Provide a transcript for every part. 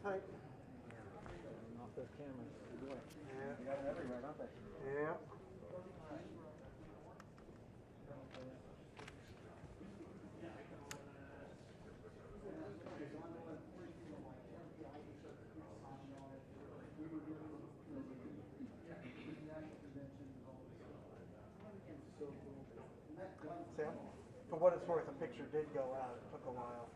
tight. Off those cameras. Yeah. They got them everywhere, don't they? Yeah. Sam, for what it's worth, a picture did go out. It took a while.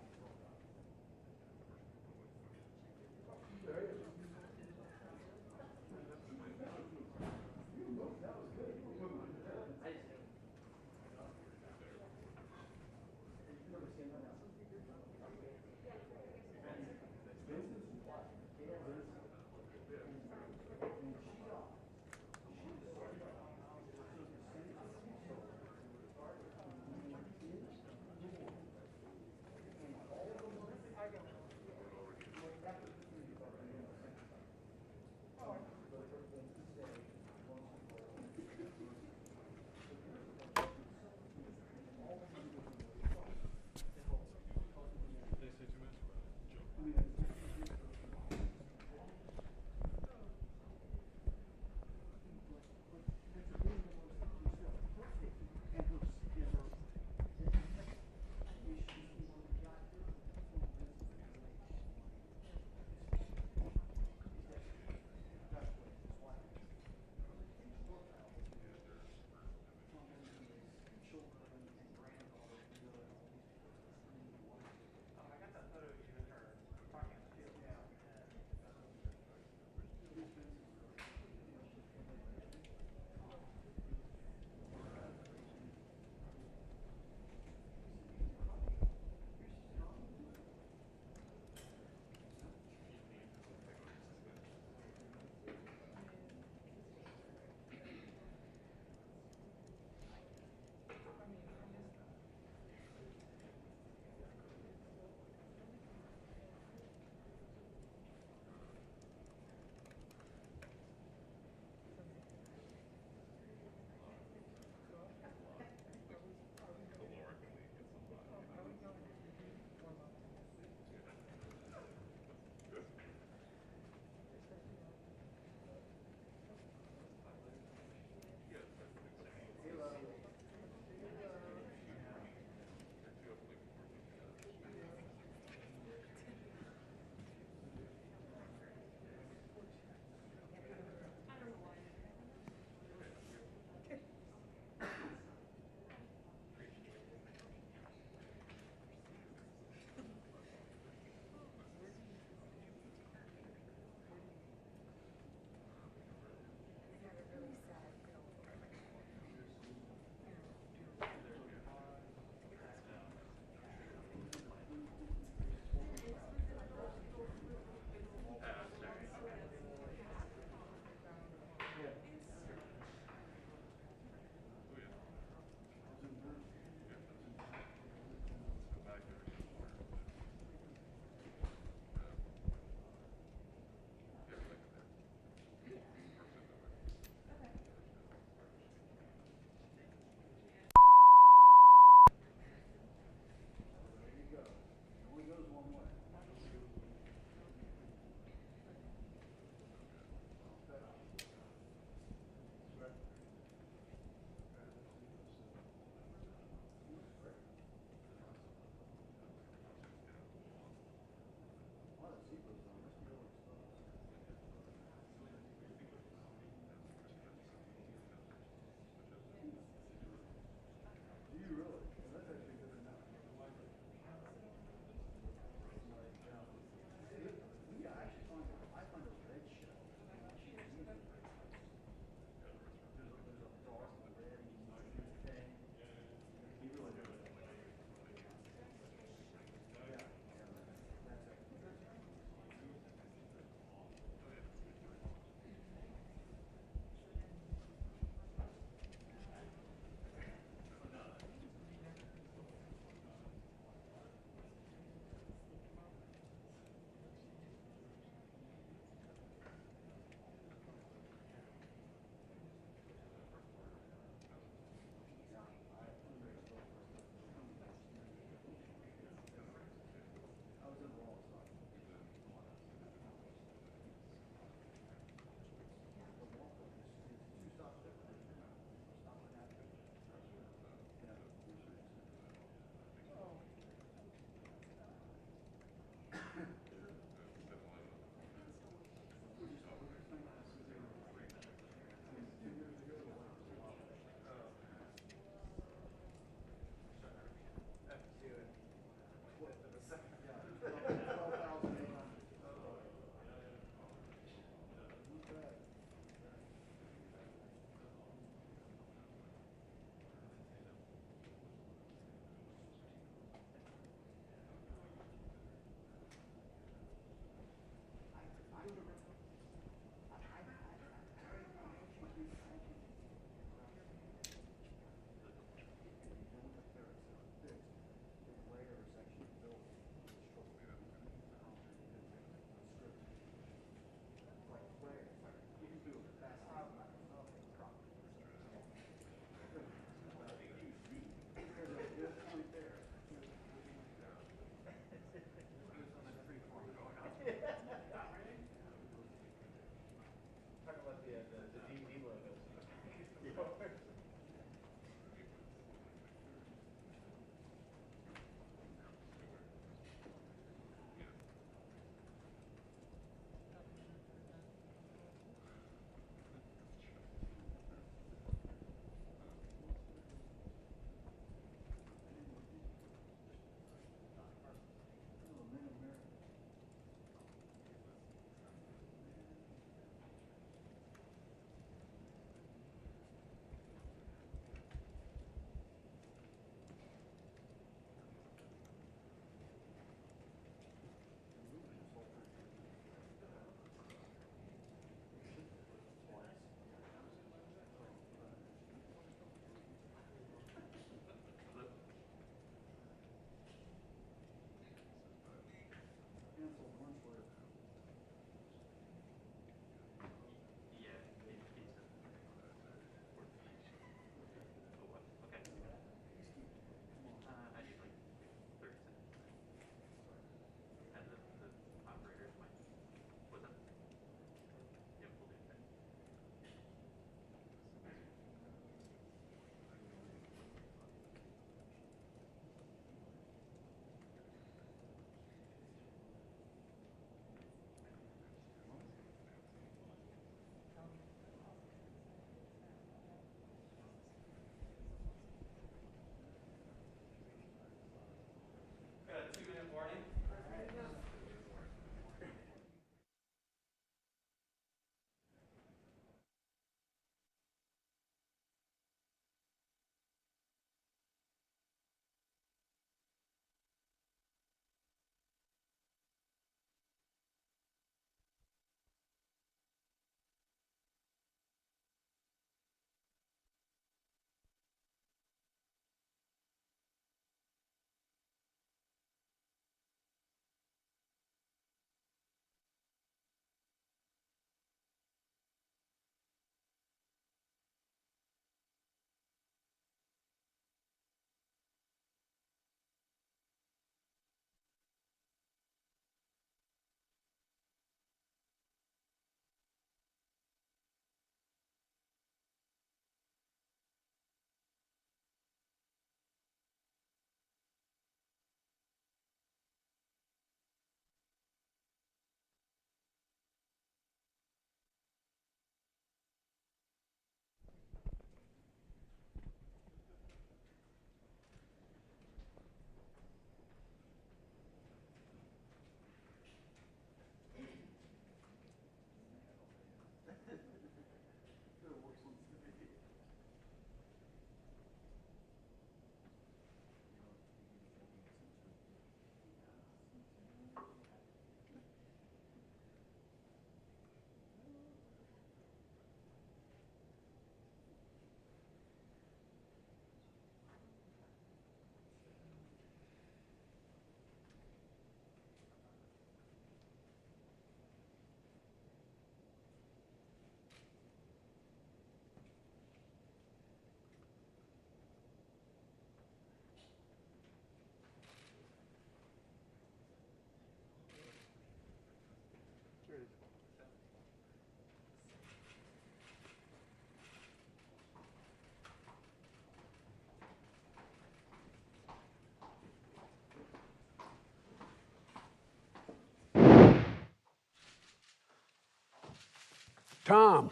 Tom.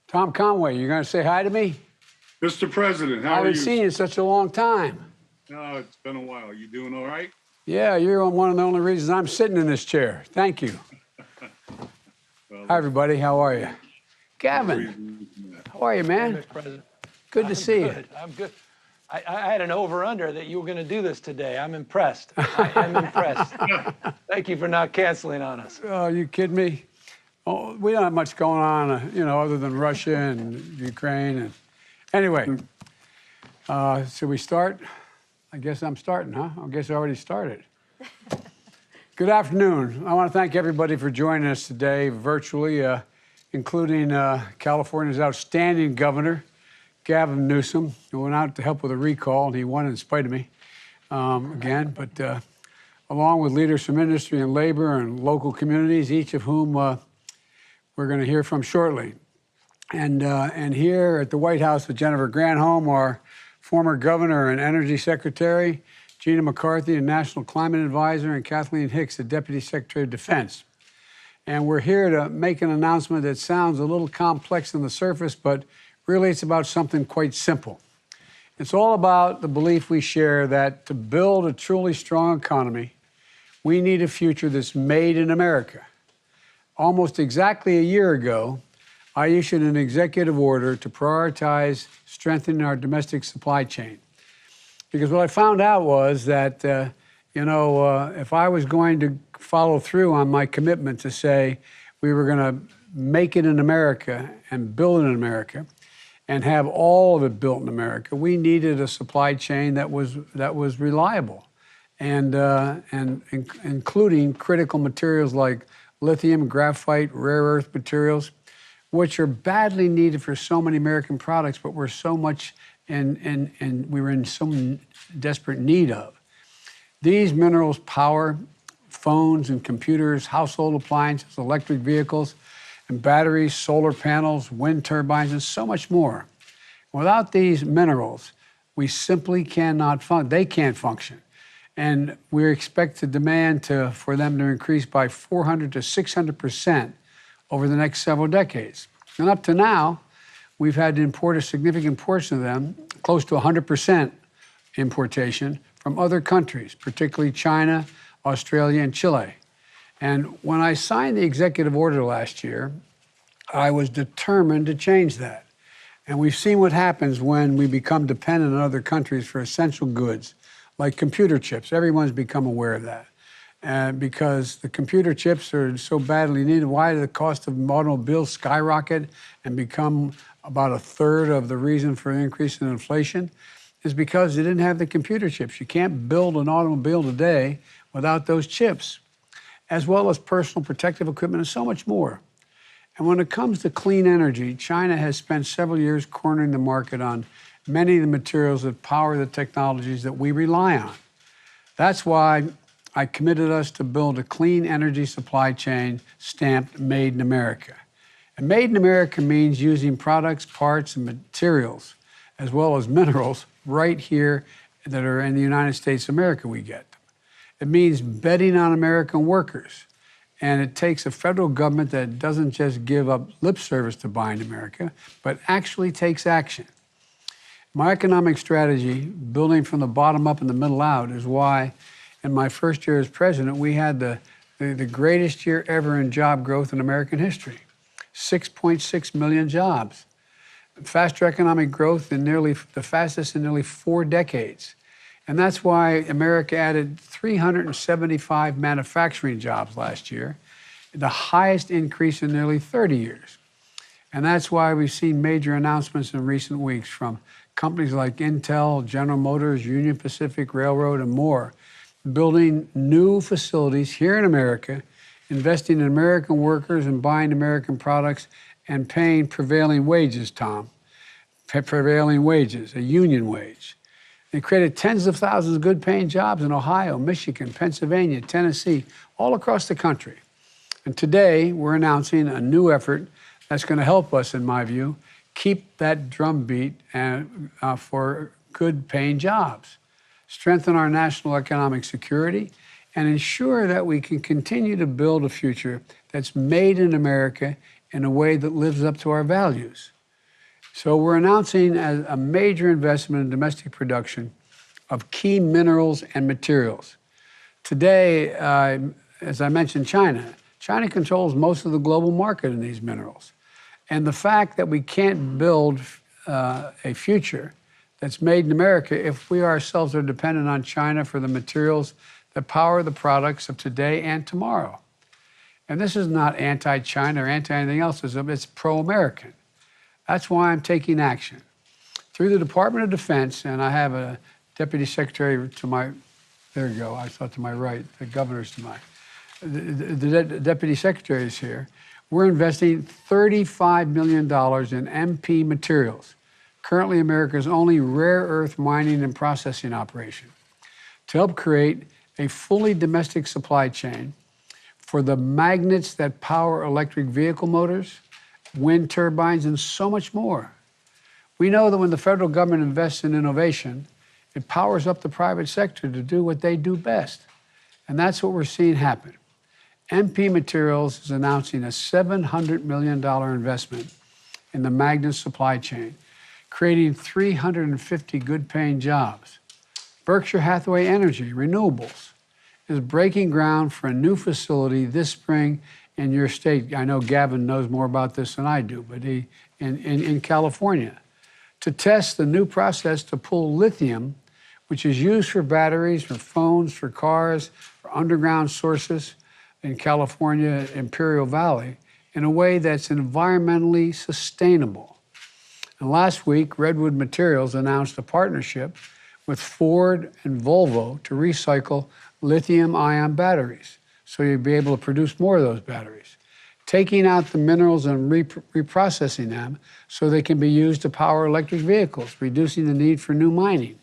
Tom Conway, you going to say hi to me? Mr. President, I how are haven't you? seen you in such a long time. No, it's been a while. You doing all right? Yeah, you're one of the only reasons I'm sitting in this chair. Thank you. Well, Hi, everybody. How are you? Gavin, reason- how are you, man? Mr. President. Good to see you. Good. I'm good. I had an over-under that you were going to do this today. I'm impressed. I am impressed. Thank you for not canceling on us. Oh, you kidding me? Oh, we don't have much going on, other than Russia and Ukraine. And anyway, should we start? I guess I'm starting, huh? I guess I already started. Good afternoon. I want to thank everybody for joining us today virtually, including California's outstanding governor, Gavin Newsom, who went out to help with a recall, and he won in spite of me again. But along with leaders from industry and labor and local communities, each of whom we're going to hear from shortly. And here at the White House with Jennifer Granholm, our former governor and energy secretary, Gina McCarthy, the National Climate Advisor, and Kathleen Hicks, the Deputy Secretary of Defense. And we're here to make an announcement that sounds a little complex on the surface, but really it's about something quite simple. It's all about the belief we share that to build a truly strong economy, we need a future that's made in America. Almost exactly a year ago, I issued an executive order to prioritize strengthening our domestic supply chain. Because what I found out was that, if I was going to follow through on my commitment to say we were going to make it in America and build it in America and have all of it built in America, we needed a supply chain that was reliable and including critical materials like lithium, graphite, rare earth materials, which are badly needed for so many American products, but we're so much and we were in so desperate need of. These minerals power phones and computers, household appliances, electric vehicles, and batteries, solar panels, wind turbines, and so much more. Without these minerals, we simply cannot function. They can't function. And we expect the demand for them to increase by 400 to 600% over the next several decades. And up to now, we've had to import a significant portion of them, close to 100% importation from other countries, particularly China, Australia, and Chile. And when I signed the executive order last year, I was determined to change that. And we've seen what happens when we become dependent on other countries for essential goods, like computer chips. Everyone's become aware of that. And because the computer chips are so badly needed, why did the cost of automobiles skyrocket and become about a third of the reason for the increase in inflation? Is because they didn't have the computer chips. You can't build an automobile today without those chips, as well as personal protective equipment and so much more. And when it comes to clean energy, China has spent several years cornering the market on many of the materials that power the technologies that we rely on. That's why I committed us to build a clean energy supply chain stamped Made in America. And Made in America means using products, parts, and materials, as well as minerals, right here that are in the United States of America we get them. It means betting on American workers. And it takes a federal government that doesn't just give up lip service to buying America, but actually takes action. My economic strategy, building from the bottom up and the middle out, is why in my first year as president, we had the greatest year ever in job growth in American history, 6.6 million jobs. Faster economic growth the fastest in nearly 4 decades. And that's why America added 375 manufacturing jobs last year, the highest increase in nearly 30 years. And that's why we've seen major announcements in recent weeks from companies like Intel, General Motors, Union Pacific Railroad, and more, building new facilities here in America, investing in American workers and buying American products and paying prevailing wages, Tom. Prevailing wages, a union wage. They created tens of thousands of good-paying jobs in Ohio, Michigan, Pennsylvania, Tennessee, all across the country. And today, we're announcing a new effort that's going to help us, in my view, keep that drumbeat for good-paying jobs, strengthen our national economic security, and ensure that we can continue to build a future that's made in America in a way that lives up to our values. So we're announcing a major investment in domestic production of key minerals and materials. Today, as I mentioned, China controls most of the global market in these minerals. And the fact that we can't build a future that's made in America if we ourselves are dependent on China for the materials that power the products of today and tomorrow. And this is not anti-China or anti-anything else, it's pro-American. That's why I'm taking action. Through the Department of Defense, and I have a Deputy Secretary to my, there you go, I thought to my right, the governor's to my, the Deputy Secretary is here. We're investing $35 million in MP Materials, currently America's only rare earth mining and processing operation, to help create a fully domestic supply chain for the magnets that power electric vehicle motors, wind turbines, and so much more. We know that when the federal government invests in innovation, it powers up the private sector to do what they do best. And that's what we're seeing happen. MP Materials is announcing a $700 million investment in the magnet supply chain, creating 350 good-paying jobs. Berkshire Hathaway Energy, renewables, is breaking ground for a new facility this spring in your state. I know Gavin knows more about this than I do, but in California, to test the new process to pull lithium, which is used for batteries, for phones, for cars, for underground sources in California, Imperial Valley, in a way that's environmentally sustainable. And last week, Redwood Materials announced a partnership with Ford and Volvo to recycle lithium-ion batteries, so you'll be able to produce more of those batteries, taking out the minerals and reprocessing them so they can be used to power electric vehicles, reducing the need for new mining.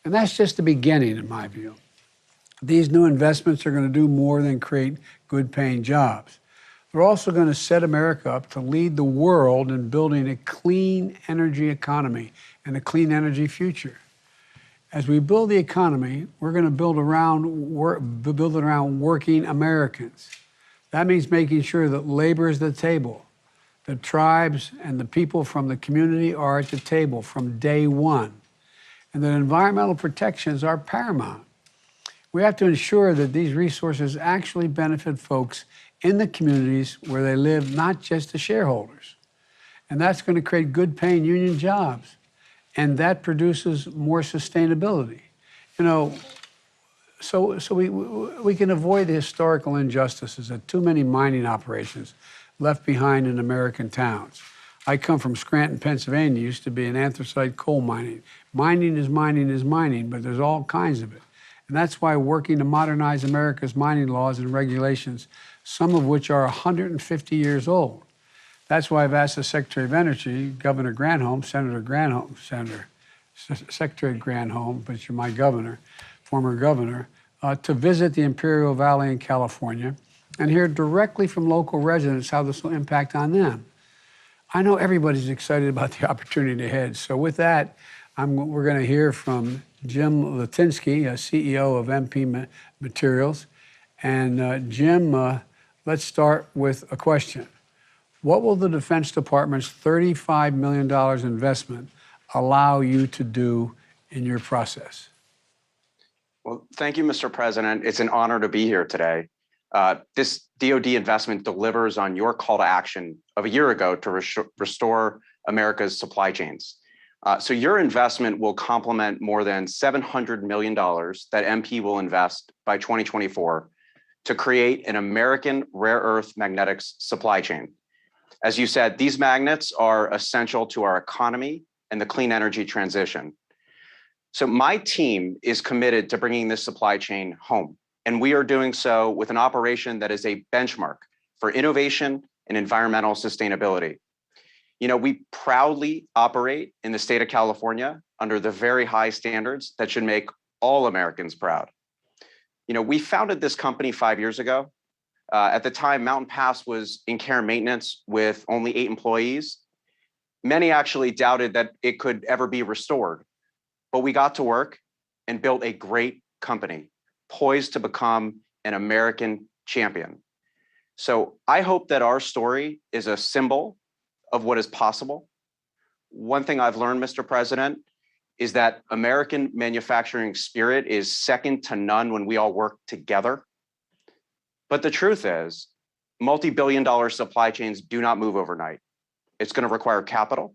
And that's just the beginning, in my view. These new investments are going to do more than create good-paying jobs. They're also going to set America up to lead the world in building a clean energy economy and a clean energy future. As we build the economy, we're going to build it around working Americans. That means making sure that labor is at the table, the tribes and the people from the community are at the table from day one, and that environmental protections are paramount. We have to ensure that these resources actually benefit folks in the communities where they live, not just the shareholders. And that's going to create good-paying union jobs. And that produces more sustainability. You know, so we can avoid the historical injustices of too many mining operations left behind in American towns. I come from Scranton, Pennsylvania, used to be an anthracite coal mining. Mining is mining, but there's all kinds of it. And that's why working to modernize America's mining laws and regulations, some of which are 150 years old. That's why I've asked the Secretary of Energy, Governor Granholm, Secretary Granholm, but you're my governor, former governor, to visit the Imperial Valley in California and hear directly from local residents how this will impact on them. I know everybody's excited about the opportunity ahead. So with that, we're going to hear from Jim Litinsky, CEO of MP Materials. And Jim, let's start with a question. What will the Defense Department's $35 million investment allow you to do in your process? Well, thank you, Mr. President. It's an honor to be here today. This DoD investment delivers on your call to action of a year ago to restore America's supply chains. So your investment will complement more than $700 million that MP will invest by 2024 to create an American rare earth magnetics supply chain. As you said, these magnets are essential to our economy and the clean energy transition. So my team is committed to bringing this supply chain home, and we are doing so with an operation that is a benchmark for innovation and environmental sustainability. You know, we proudly operate in the state of California under the very high standards that should make all Americans proud. You know, we founded this company 5 years ago. At the time, Mountain Pass was in care and maintenance with only 8 employees. Many actually doubted that it could ever be restored, but we got to work and built a great company poised to become an American champion. So I hope that our story is a symbol of what is possible. One thing I've learned, Mr. President, is that American manufacturing spirit is second to none when we all work together. But the truth is, multi-billion-dollar supply chains do not move overnight. It's going to require capital.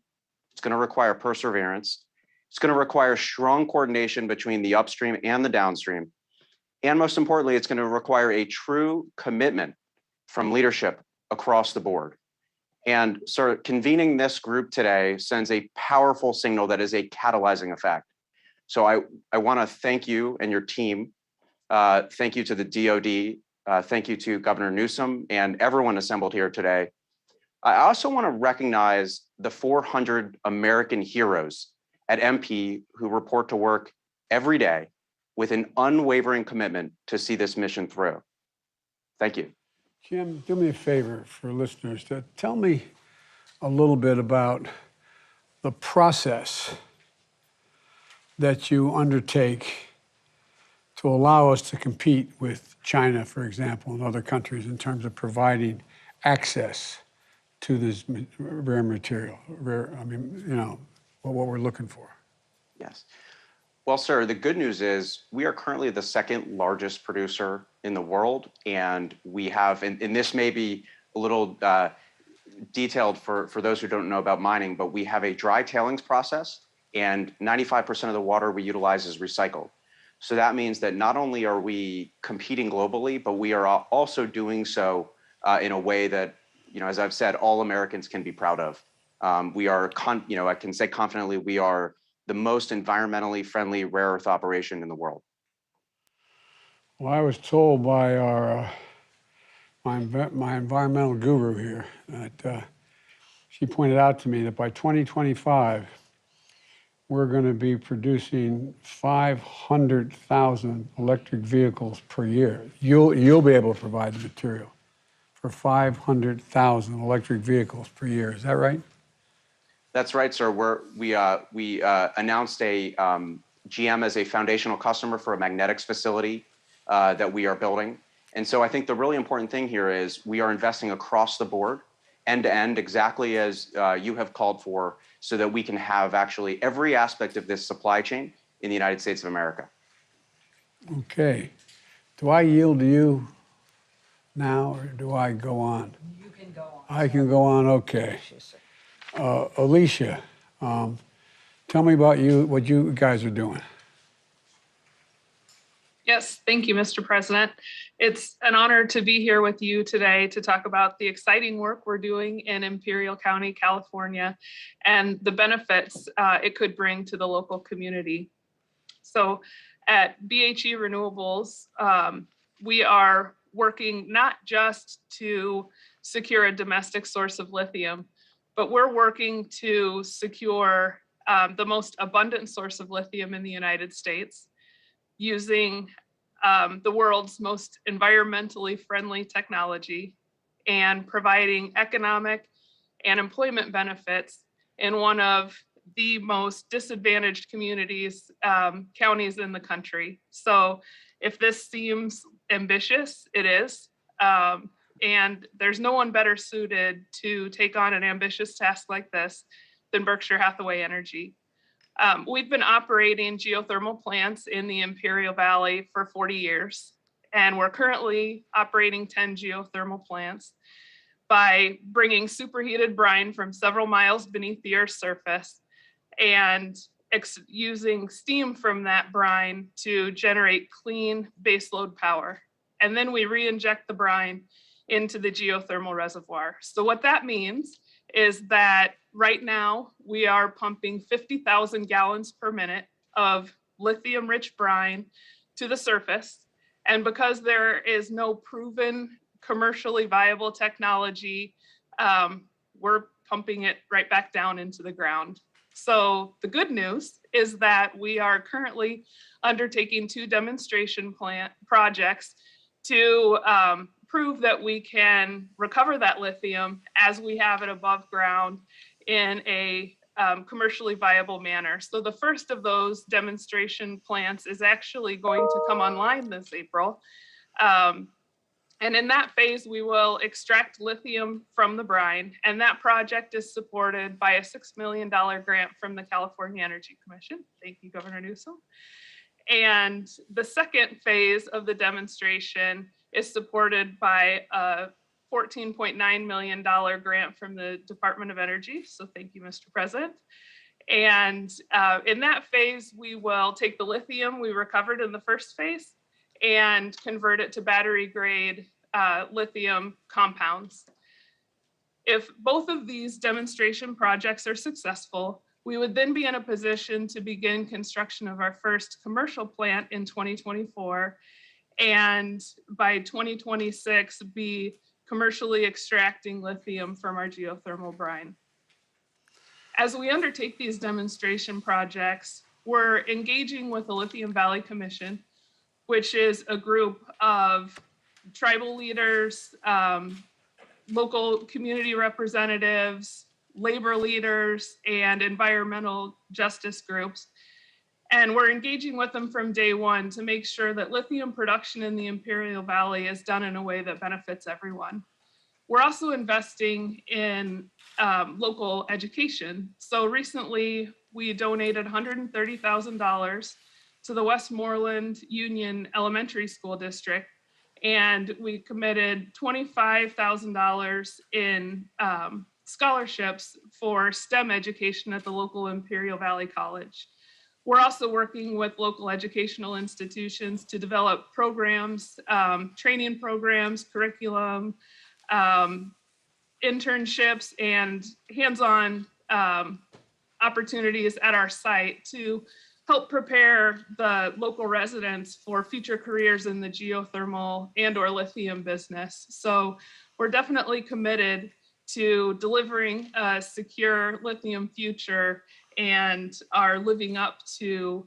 It's going to require perseverance. It's going to require strong coordination between the upstream and the downstream. And most importantly, it's going to require a true commitment from leadership across the board. And sort of convening this group today sends a powerful signal that is a catalyzing effect. So I want to thank you and your team. Thank you to the DOD. Thank you to Governor Newsom and everyone assembled here today. I also want to recognize the 400 American heroes at MP who report to work every day with an unwavering commitment to see this mission through. Thank you. Jim, do me a favor for listeners to tell me a little bit about the process that you undertake to allow us to compete with China, for example, and other countries in terms of providing access to this rare material, what we're looking for. Yes. Well, sir, the good news is we are currently the second largest producer in the world. And we have, and this may be a little detailed for those who don't know about mining, but we have a dry tailings process and 95% of the water we utilize is recycled. So that means that not only are we competing globally, but we are also doing so in a way that, as I've said, all Americans can be proud of. We are, I can say confidently, we are the most environmentally friendly rare earth operation in the world. Well, I was told by my environmental guru here that she pointed out to me that by 2025, we're going to be producing 500,000 electric vehicles per year. You'll be able to provide the material for 500,000 electric vehicles per year. Is that right? That's right, sir. We announced a GM as a foundational customer for a magnetics facility that we are building. And so I think the really important thing here is we are investing across the board, end to end, exactly as you have called for, so that we can have actually every aspect of this supply chain in the United States of America. Okay. Do I yield to you now, or do I go on? You can go on. I can go on, okay. Alicia, tell me about what you guys are doing. Yes, thank you, Mr. President. It's an honor to be here with you today to talk about the exciting work we're doing in Imperial County, California, and the benefits it could bring to the local community. So at BHE Renewables, we are working not just to secure a domestic source of lithium, but we're working to secure the most abundant source of lithium in the United States using the world's most environmentally friendly technology and providing economic and employment benefits in one of the most disadvantaged communities, counties in the country. So if this seems ambitious, it is. And there's no one better suited to take on an ambitious task like this than Berkshire Hathaway Energy. We've been operating geothermal plants in the Imperial Valley for 40 years, and we're currently operating 10 geothermal plants by bringing superheated brine from several miles beneath the Earth's surface and using steam from that brine to generate clean baseload power. And then we re-inject the brine into the geothermal reservoir. So what that means is that right now we are pumping 50,000 gallons per minute of lithium-rich brine to the surface. And because there is no proven commercially viable technology, we're pumping it right back down into the ground. So the good news is that we are currently undertaking 2 demonstration projects to prove that we can recover that lithium as we have it above ground in a commercially viable manner. So the first of those demonstration plants is actually going to come online this April. And in that phase, we will extract lithium from the brine, and that project is supported by a $6 million grant from the California Energy Commission. Thank you, Governor Newsom. And the second phase of the demonstration is supported by a $14.9 million grant from the Department of Energy. So thank you, Mr. President. And in that phase, we will take the lithium we recovered in the first phase and convert it to battery grade lithium compounds. If both of these demonstration projects are successful, we would then be in a position to begin construction of our first commercial plant in 2024, and by 2026 be commercially extracting lithium from our geothermal brine. As we undertake these demonstration projects, we're engaging with the Lithium Valley Commission, which is a group of tribal leaders, local community representatives, labor leaders, and environmental justice groups. And we're engaging with them from day one to make sure that lithium production in the Imperial Valley is done in a way that benefits everyone. We're also investing in local education. So recently we donated $130,000 to the Westmoreland Union Elementary School District, and we committed $25,000 in scholarships for STEM education at the local Imperial Valley College. We're also working with local educational institutions to develop programs, training programs, curriculum, internships, and hands-on opportunities at our site to help prepare the local residents for future careers in the geothermal and or lithium business. So we're definitely committed to delivering a secure lithium future and are living up to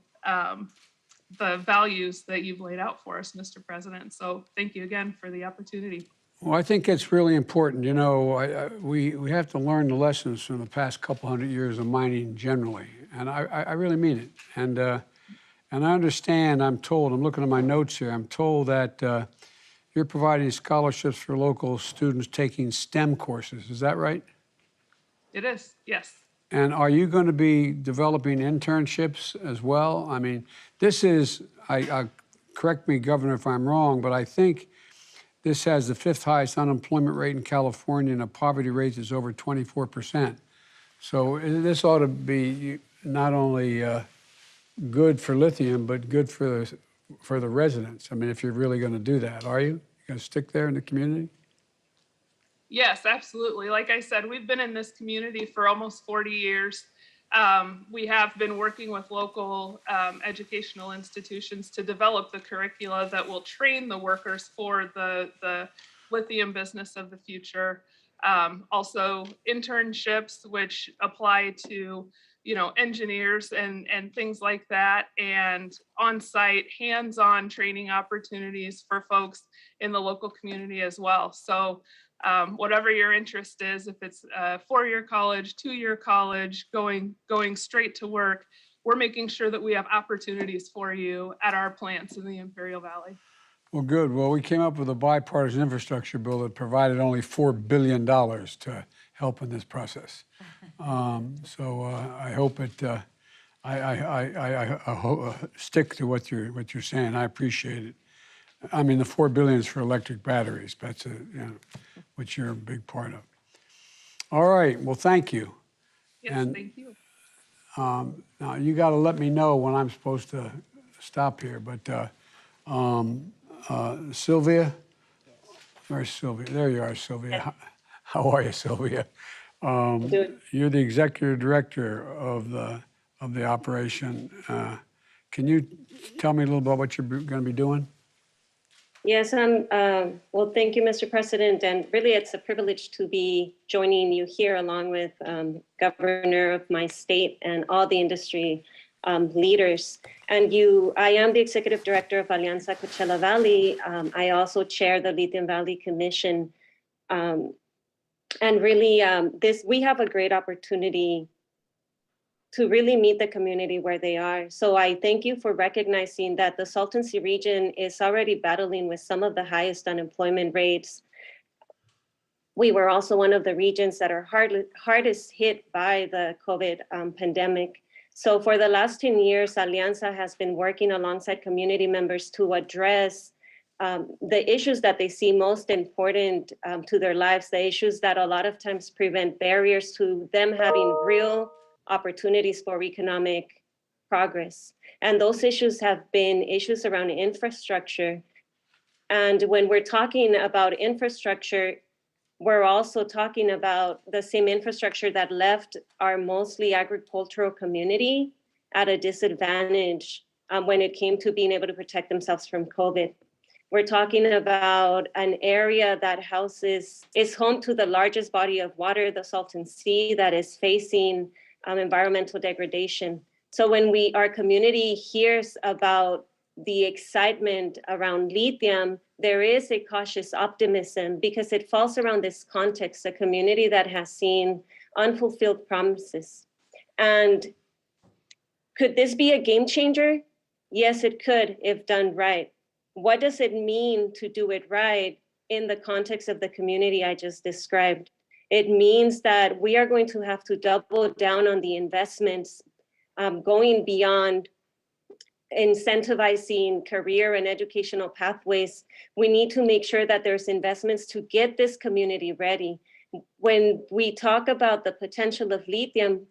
the values that you've laid out for us, Mr. President. So thank you again for the opportunity. Well, I think it's really important. You know, we have to learn the lessons from the past couple hundred years of mining generally, and I really mean it. And I understand, I'm told, I'm looking at my notes here, I'm told that you're providing scholarships for local students taking STEM courses. Is that right? It is, yes. And are you going to be developing internships as well? I mean, this is, correct me, Governor, if I'm wrong, but I think this has the 5th highest unemployment rate in California, and a poverty rate is over 24%. So this ought to be not only good for lithium, but good for the residents. I mean, if you're really going to do that, are you going to stick there in the community? Yes, absolutely. Like I said, we've been in this community for almost 40 years. We have been working with local educational institutions to develop the curricula that will train the workers for the lithium business of the future. Also internships, which apply to, you know, engineers and things like that, and on-site hands-on training opportunities for folks in the local community as well. So whatever your interest is, if it's a 4-year college, 2-year college, going straight to work, we're making sure that we have opportunities for you at our plants in the Imperial Valley. Well, good. Well, we came up with a bipartisan infrastructure bill that provided only $4 billion to help in this process. So I hope it. I stick to what you're saying. I appreciate it. I mean, the $4 billion is for electric batteries. That's which you're a big part of. All right. Well, thank you. Yes, thank you. Now you got to let me know when I'm supposed to stop here. But Sylvia, where's Sylvia? There you are, Sylvia. How are you, Sylvia? You're the executive director of the operation. Can you tell me a little about what you're going to be doing? Yes, well, thank you, Mr. President. And really, it's a privilege to be joining you here along with Governor of my state and all the industry leaders. And I am the executive director of Alianza Coachella Valley. I also chair the Lithium Valley Commission. And really, we have a great opportunity to really meet the community where they are. So I thank you for recognizing that the Salton Sea region is already battling with some of the highest unemployment rates. We were also one of the regions that are hardest hit by the COVID pandemic. So for the last 10 years, Alianza has been working alongside community members to address the issues that they see most important to their lives, the issues that a lot of times prevent barriers to them having real opportunities for economic progress. And those issues have been issues around infrastructure. And when we're talking about infrastructure, we're also talking about the same infrastructure that left our mostly agricultural community at a disadvantage when it came to being able to protect themselves from COVID. We're talking about an area that is home to the largest body of water, the Salton Sea, that is facing environmental degradation. So when our community hears about the excitement around lithium, there is a cautious optimism because it falls around this context, a community that has seen unfulfilled promises. And could this be a game changer? Yes, it could if done right. What does it mean to do it right in the context of the community I just described? It means that we are going to have to double down on the investments going beyond incentivizing career and educational pathways. We need to make sure that there's investments to get this community ready. When we talk about the potential of lithium,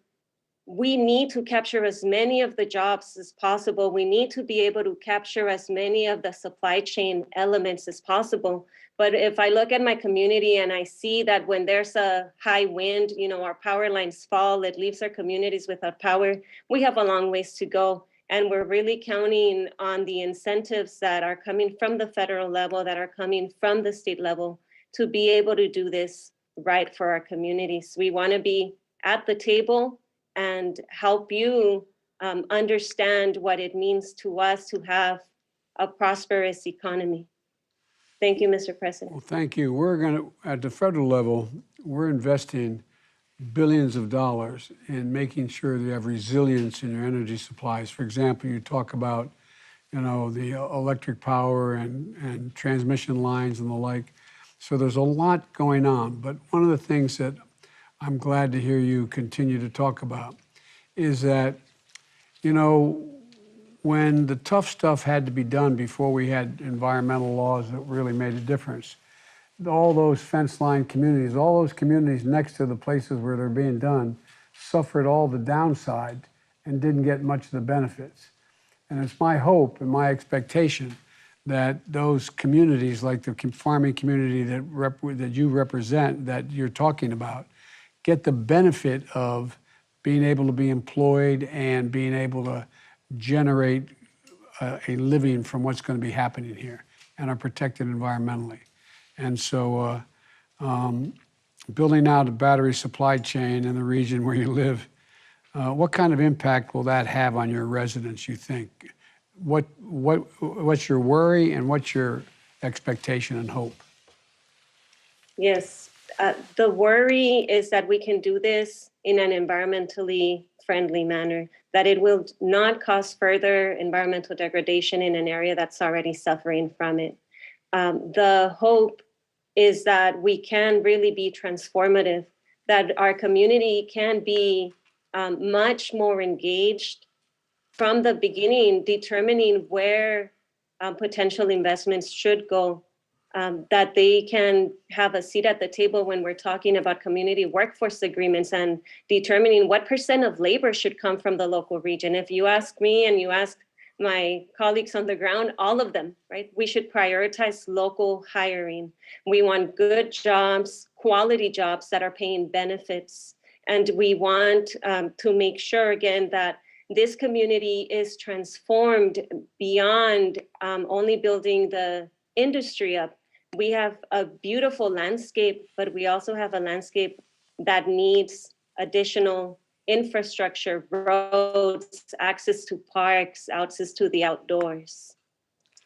we need to capture as many of the jobs as possible. We need to be able to capture as many of the supply chain elements as possible. But if I look at my community and I see that when there's a high wind, our power lines fall, it leaves our communities without power, we have a long ways to go. And we're really counting on the incentives that are coming from the federal level, that are coming from the state level, to be able to do this right for our communities. We want to be at the table and help you understand what it means to us to have a prosperous economy. Thank you, Mr. President. Well, thank you. We're going to, at the federal level, we're investing billions of dollars in making sure that you have resilience in your energy supplies. For example, you talk about, the electric power and transmission lines and the like. So there's a lot going on. But one of the things that I'm glad to hear you continue to talk about is that, when the tough stuff had to be done before we had environmental laws that really made a difference, all those fence line communities, all those communities next to the places where they're being done suffered all the downside and didn't get much of the benefits. And it's my hope and my expectation that those communities, like the farming community that you represent, that you're talking about, get the benefit of being able to be employed and being able to generate a living from what's going to be happening here and are protected environmentally. And so building out a battery supply chain in the region where you live, what kind of impact will that have on your residents, you think? What's your worry and what's your expectation and hope? Yes, the worry is that we can do this in an environmentally friendly manner, that it will not cause further environmental degradation in an area that's already suffering from it. The hope is that we can really be transformative, that our community can be much more engaged from the beginning, determining where potential investments should go, that they can have a seat at the table when we're talking about community workforce agreements and determining what % of labor should come from the local region. If you ask me and you ask my colleagues on the ground, all of them, right? We should prioritize local hiring. We want good jobs, quality jobs that are paying benefits. And we want to make sure, again, that this community is transformed beyond only building the industry up. We have a beautiful landscape, but we also have a landscape that needs additional infrastructure, roads, access to parks, access to the outdoors.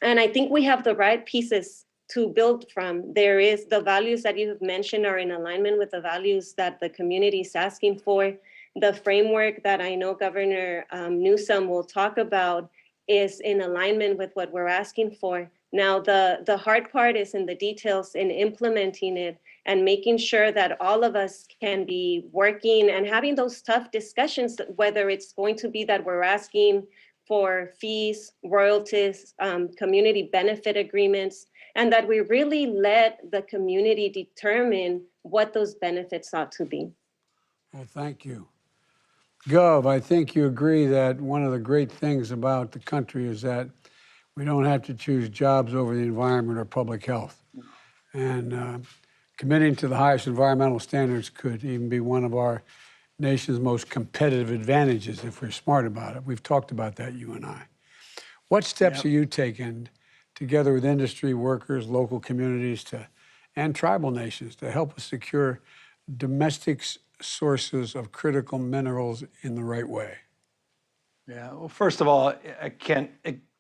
And I think we have the right pieces to build from. There is the values that you have mentioned are in alignment with the values that the community is asking for. the framework that I know Governor Newsom will talk about is in alignment with what we're asking for. Now, the hard part is in the details in implementing it and making sure that all of us can be working and having those tough discussions, whether it's going to be that we're asking for fees, royalties, community benefit agreements, and that we really let the community determine what those benefits ought to be. Well, thank you. Gov, I think you agree that one of the great things about the country is that we don't have to choose jobs over the environment or public health. And committing to the highest environmental standards could even be one of our nation's most competitive advantages if we're smart about it. We've talked about that, you and I. What steps are you taking together with industry, workers, local communities, and tribal nations to help us secure domestic sources of critical minerals in the right way? Yeah, well, first of all, I can't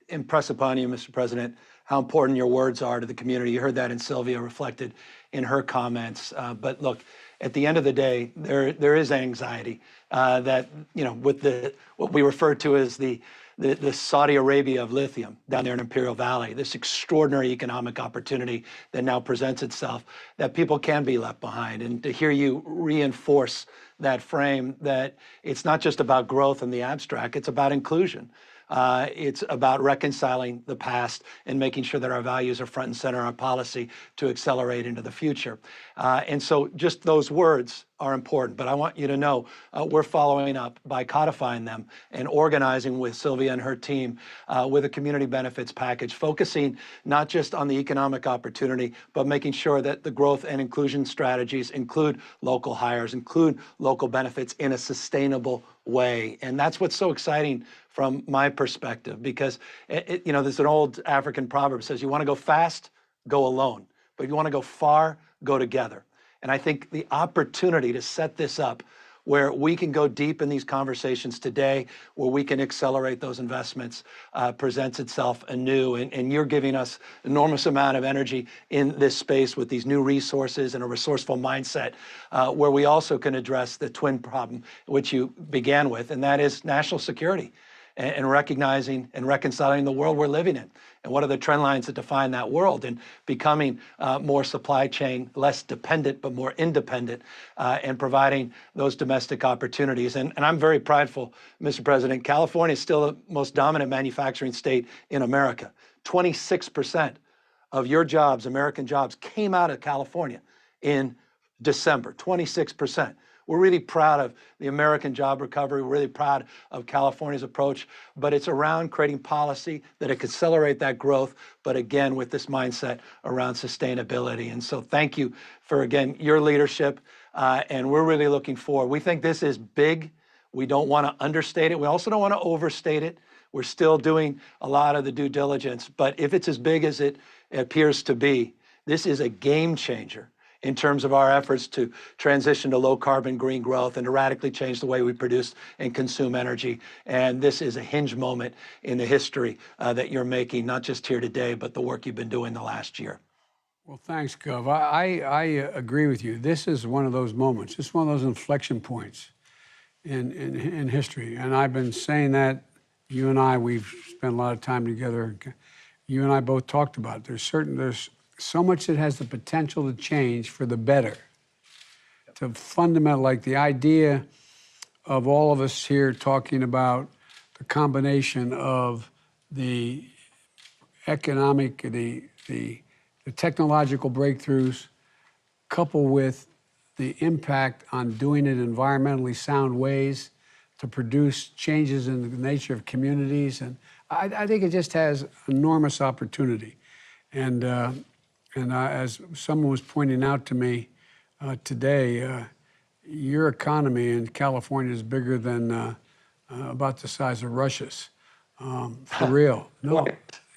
impress upon you, Mr. President, how important your words are to the community. You heard that in Sylvia reflected in her comments. But look, at the end of the day, there is anxiety that, you know, with what we refer to as the Saudi Arabia of lithium down there in Imperial Valley, this extraordinary economic opportunity that now presents itself, that people can be left behind. And to hear you reinforce that frame, that it's not just about growth in the abstract, it's about inclusion. It's about reconciling the past and making sure that our values are front and center in our policy to accelerate into the future. And so just those words are important, but I want you to know we're following up by codifying them and organizing with Sylvia and her team with a community benefits package, focusing not just on the economic opportunity, but making sure that the growth and inclusion strategies include local hires, include local benefits in a sustainable way. And that's what's so exciting from my perspective, because you know, there's an old African proverb that says, you want to go fast, go alone. But if you want to go far, go together. And I think the opportunity to set this up where we can go deep in these conversations today, where we can accelerate those investments, presents itself anew. And you're giving us enormous amount of energy in this space with these new resources and a resourceful mindset, where we also can address the twin problem, which you began with, and that is national security. And recognizing and reconciling the world we're living in. And what are the trend lines that define that world, and becoming more supply chain, less dependent, but more independent, and providing those domestic opportunities. And I'm very prideful, Mr. President. California is still the most dominant manufacturing state in America. 26% of your jobs, American jobs, came out of California in December, 26%. We're really proud of the American job recovery. We're really proud of California's approach, but it's around creating policy that it could accelerate that growth, but again, with this mindset around sustainability. And so thank you for, again, your leadership, and we're really looking forward. We think this is big. We don't want to understate it. We also don't want to overstate it. We're still doing a lot of the due diligence, but if it's as big as it appears to be, this is a game changer in terms of our efforts to transition to low carbon green growth and to radically change the way we produce and consume energy. And this is a hinge moment in the history that you're making, not just here today, but the work you've been doing the last year. Well, thanks, Gov. I agree with you. This is one of those moments. It's one of those inflection points in history. And I've been saying that. You and I, we've spent a lot of time together. You and I both talked about it. There's so much that has the potential to change for the better. To fundamental, like the idea of all of us here talking about the combination of the economic, the technological breakthroughs, coupled with the impact on doing it in environmentally sound ways to produce changes in the nature of communities. And I think it just has enormous opportunity. And as someone was pointing out to me today, your economy in California is bigger than about the size of Russia's. For real. No.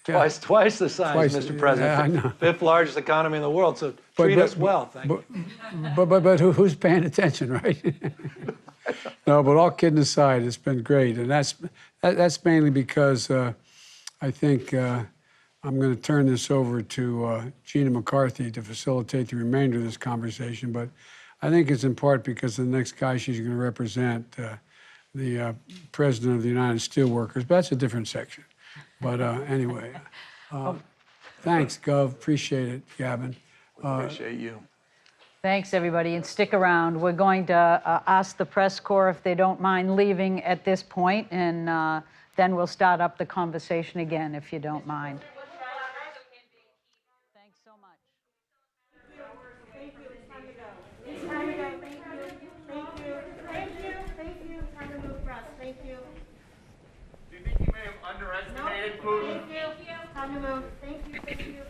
Twice the size, Mr. President. Yeah, I know. Fifth largest economy in the world, so treat us well, thank you. But who's paying attention, right? No, but all kidding aside, it's been great. And that's mainly because I think I'm going to turn this over to Gina McCarthy to facilitate the remainder of this conversation. But I think it's in part because the next guy she's going to represent, the president of the United Steelworkers, but that's a different section. But anyway, thanks, Gov. Appreciate it, Gavin. Appreciate you. Thanks, everybody, and stick around. We're going to ask the press corps if they don't mind leaving at this point, and then we'll start up the conversation again, if you don't mind. Thanks so much. Thank you. It's time to go. It's time to go. Thank you. Thank you. Thank you. Thank you. Time to move for us. Thank you. Do you think you may have underestimated Putin? Thank you. Time to move. Thank you. Thank you.